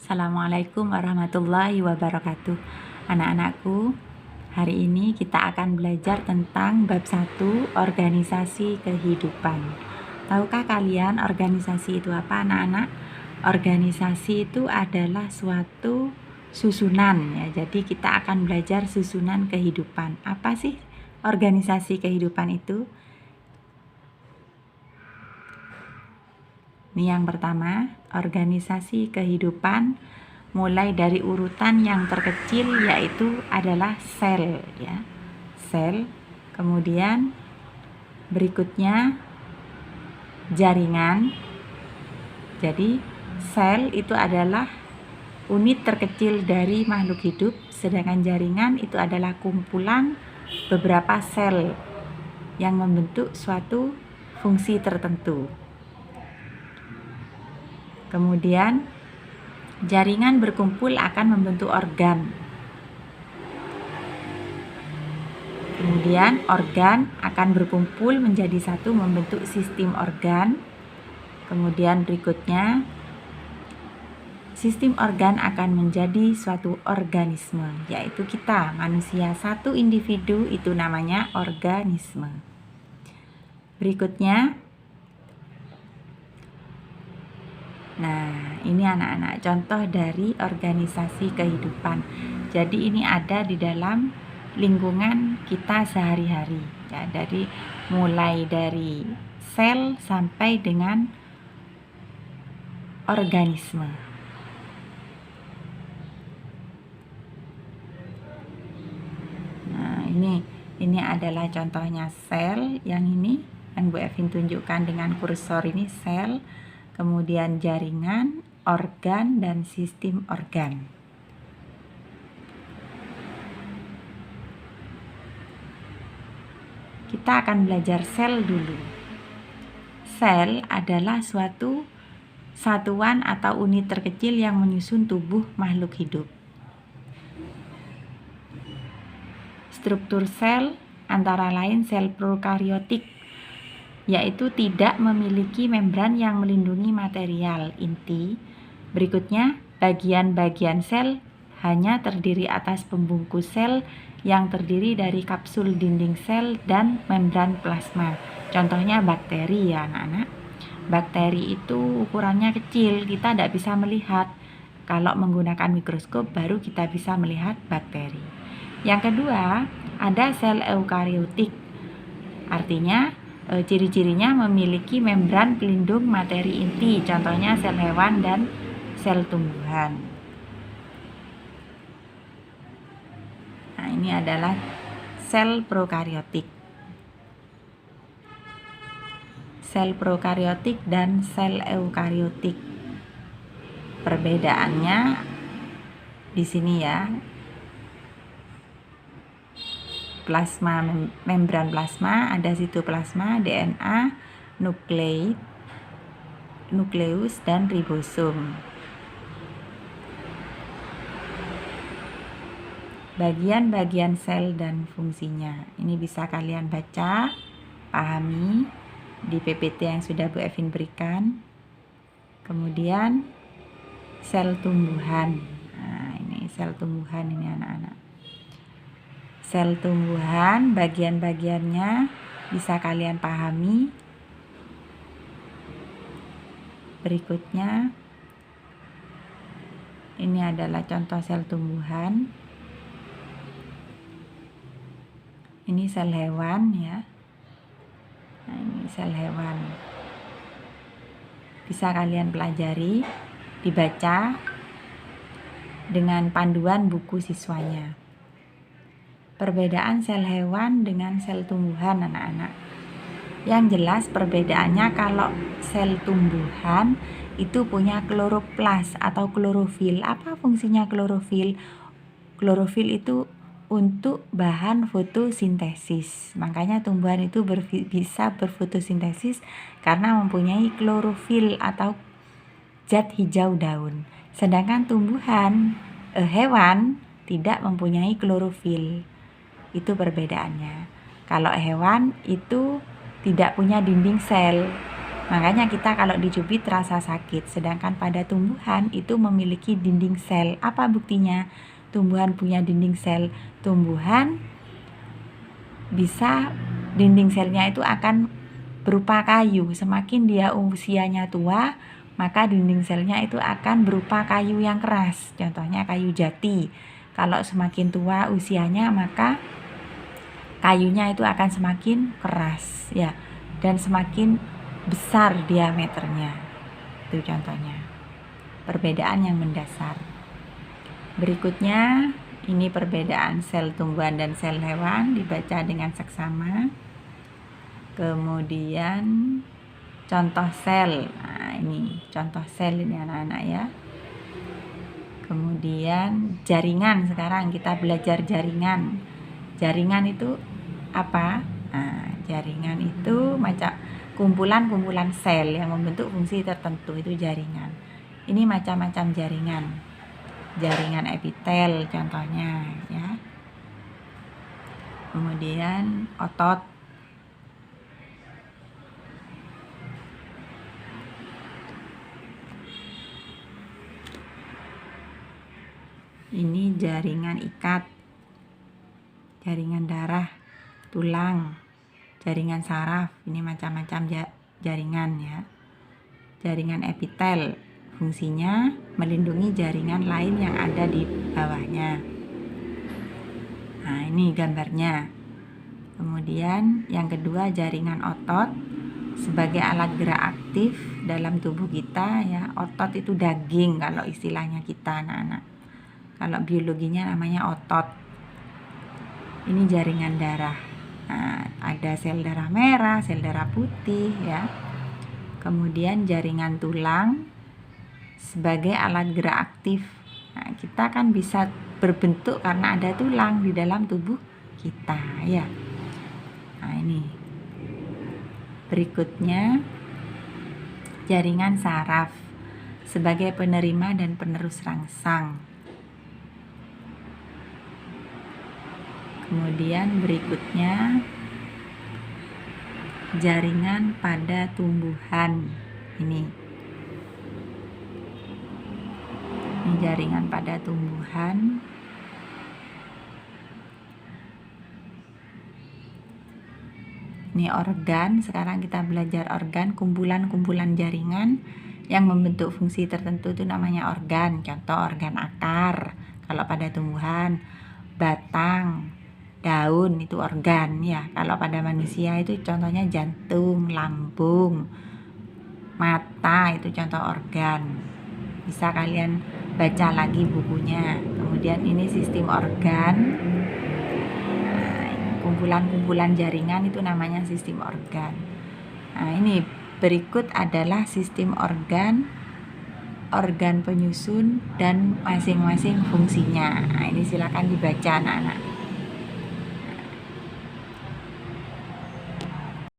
Assalamualaikum warahmatullahi wabarakatuh. Anak-anakku, hari ini kita akan belajar tentang bab 1 organisasi kehidupan. Tahukah kalian organisasi itu apa, anak-anak? Organisasi itu adalah suatu susunan ya. Jadi kita akan belajar susunan kehidupan. Apa sih organisasi kehidupan itu? Ini yang pertama, organisasi kehidupan mulai dari urutan yang terkecil yaitu adalah sel ya. Sel, kemudian berikutnya jaringan. Jadi sel itu adalah unit terkecil dari makhluk hidup, sedangkan jaringan itu adalah kumpulan beberapa sel yang membentuk suatu fungsi tertentu. Kemudian jaringan berkumpul akan membentuk organ. Kemudian organ akan berkumpul menjadi satu membentuk sistem organ. Kemudian berikutnya sistem organ akan menjadi suatu organisme, yaitu kita, manusia. Satu individu itu namanya organisme. Berikutnya, nah, ini anak-anak contoh dari organisasi kehidupan. Jadi ini ada di dalam lingkungan kita sehari-hari ya, mulai dari sel sampai dengan organisme. Nah, ini adalah contohnya sel yang Bu Evin tunjukkan dengan kursor ini sel. Kemudian jaringan, organ, dan sistem organ. Kita akan belajar sel dulu. Sel adalah suatu satuan atau unit terkecil yang menyusun tubuh makhluk hidup. Struktur sel antara lain sel prokariotik, yaitu tidak memiliki membran yang melindungi material inti. Berikutnya, bagian-bagian sel hanya terdiri atas pembungkus sel yang terdiri dari kapsul dinding sel dan membran plasma. Contohnya bakteri ya anak-anak. Bakteri itu ukurannya kecil, kita tidak bisa melihat. Kalau menggunakan mikroskop baru kita bisa melihat bakteri. Yang kedua, ada sel eukariotik. Artinya, ciri-cirinya memiliki membran pelindung materi inti, contohnya sel hewan dan sel tumbuhan. Nah, ini adalah sel prokariotik. Sel prokariotik dan sel eukariotik. Perbedaannya di sini ya. Plasma, membran plasma, ada sitoplasma, DNA, nukleus, dan ribosom. Bagian-bagian sel dan fungsinya. Ini bisa kalian baca, pahami di PPT yang sudah Bu Evin berikan. Kemudian sel tumbuhan. Nah, ini sel tumbuhan ini anak-anak. Sel tumbuhan, bagian-bagiannya bisa kalian pahami. Berikutnya, ini adalah contoh sel tumbuhan. Ini sel hewan ya. Nah, ini sel hewan. Bisa kalian pelajari, dibaca dengan panduan buku siswanya. Perbedaan sel hewan dengan sel tumbuhan anak-anak. Yang jelas perbedaannya kalau sel tumbuhan itu punya kloroplas atau klorofil. Apa fungsinya klorofil? Klorofil itu untuk bahan fotosintesis. Makanya tumbuhan itu bisa berfotosintesis karena mempunyai klorofil atau zat hijau daun. Sedangkan hewan tidak mempunyai klorofil. Itu perbedaannya. Kalau hewan itu tidak punya dinding sel, Makanya kita kalau dicubit terasa sakit. Sedangkan pada tumbuhan itu memiliki dinding sel. Apa buktinya? Tumbuhan punya dinding sel. Tumbuhan bisa dinding selnya itu akan berupa kayu. Semakin dia usianya tua, maka dinding selnya itu akan berupa kayu yang keras. Contohnya kayu jati. Kalau semakin tua usianya, maka kayunya itu akan semakin keras ya, dan semakin besar diameternya. Itu contohnya. Perbedaan yang mendasar. Berikutnya, ini perbedaan sel tumbuhan dan sel hewan dibaca dengan seksama. Kemudian contoh sel. Nah, ini contoh sel ini anak-anak ya. Kemudian jaringan, sekarang kita belajar jaringan. Jaringan itu apa? Nah, jaringan itu macam kumpulan-kumpulan sel yang membentuk fungsi tertentu, itu jaringan. Ini macam-macam jaringan. Jaringan epitel contohnya ya. Kemudian otot. Ini jaringan ikat. Jaringan darah, tulang, jaringan saraf. Ini macam-macam jaringan ya. Jaringan epitel fungsinya melindungi jaringan lain yang ada di bawahnya. Nah, ini gambarnya. Kemudian yang kedua, jaringan otot sebagai alat gerak aktif dalam tubuh kita ya. Otot itu daging kalau istilahnya kita anak-anak. Kalau biologinya namanya otot. Ini jaringan darah. Nah, ada sel darah merah, sel darah putih ya. Kemudian jaringan tulang sebagai alat gerak aktif. Nah, kita kan bisa berbentuk karena ada tulang di dalam tubuh kita ya. Nah, ini. Berikutnya jaringan saraf sebagai penerima dan penerus rangsang. Kemudian berikutnya jaringan pada tumbuhan. Ini jaringan pada tumbuhan. Ini organ. Sekarang kita belajar organ. Kumpulan-kumpulan jaringan yang membentuk fungsi tertentu itu namanya organ. Contoh organ akar kalau pada tumbuhan, batang, daun itu organ ya. Kalau pada manusia itu contohnya jantung, lambung, mata itu contoh organ. Bisa kalian baca lagi bukunya. Kemudian ini sistem organ. Nah, kumpulan-kumpulan jaringan itu namanya sistem organ. Nah, ini berikut adalah sistem organ, organ penyusun dan masing-masing fungsinya. Nah, ini silakan dibaca anak-anak.